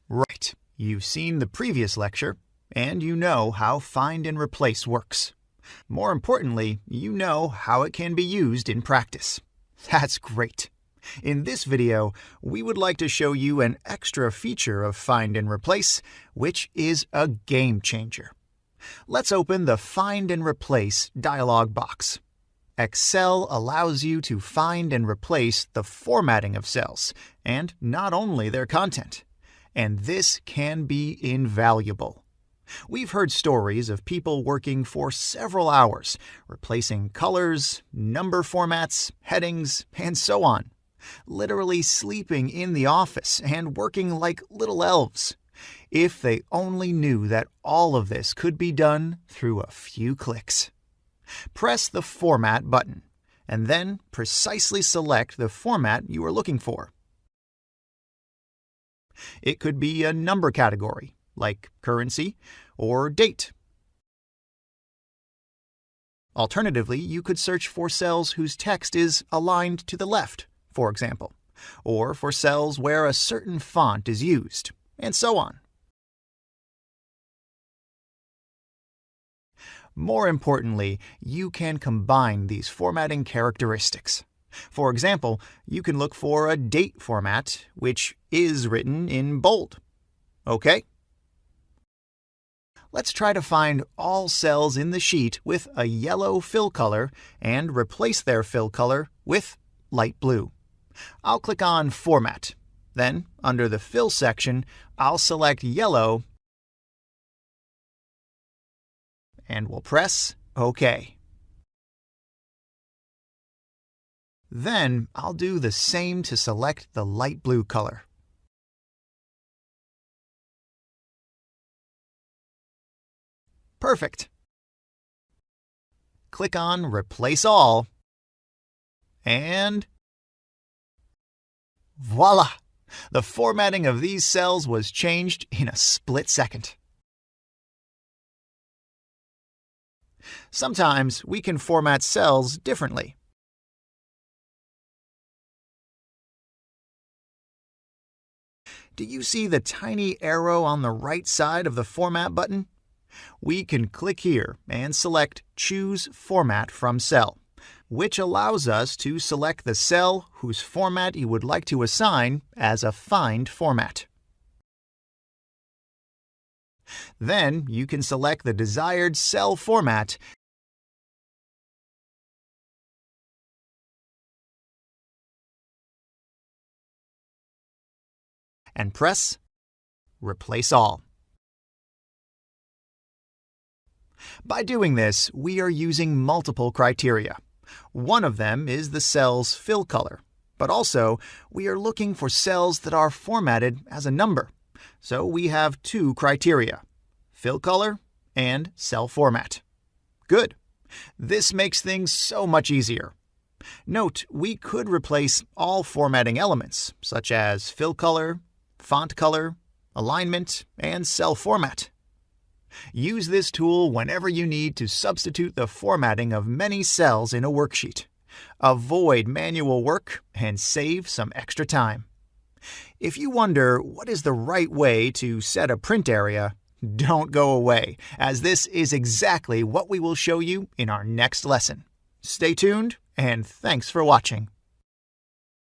Right. You've seen the previous lecture, and you know how find and replace works. More importantly, you know how it can be used in practice. That's great. In this video, we would like to show you an extra feature of Find and Replace, which is a game changer. Let's open the Find and Replace dialog box. Excel allows you to find and replace the formatting of cells, and not only their content. And this can be invaluable. We've heard stories of people working for several hours, replacing colors, number formats, headings, and so on. Literally sleeping in the office and working like little elves. If they only knew that all of this could be done through a few clicks. Press the Format button, and then precisely select the format you are looking for. It could be a number category, like currency, or date. Alternatively, you could search for cells whose text is aligned to the left, for example, or for cells where a certain font is used, and so on. More importantly, you can combine these formatting characteristics. For example, you can look for a date format, which is written in bold. Okay? Let's try to find all cells in the sheet with a yellow fill color and replace their fill color with light blue. I'll click on Format. Then, under the Fill section, I'll select Yellow and we'll press OK. Then I'll do the same to select the light blue color. Perfect. Click on Replace All, and voila! The formatting of these cells was changed in a split second. Sometimes we can format cells differently. Do you see the tiny arrow on the right side of the Format button? We can click here and select Choose Format from Cell, which allows us to select the cell whose format you would like to assign as a find format. Then you can select the desired cell format and press Replace All. By doing this, we are using multiple criteria. One of them is the cell's fill color, but also we are looking for cells that are formatted as a number. So we have two criteria: fill color and cell format. Good. This makes things so much easier. Note, we could replace all formatting elements, such as fill color, font color, alignment, and cell format. Use this tool whenever you need to substitute the formatting of many cells in a worksheet. Avoid manual work and save some extra time. If you wonder what is the right way to set a print area, don't go away, as this is exactly what we will show you in our next lesson. Stay tuned, and thanks for watching.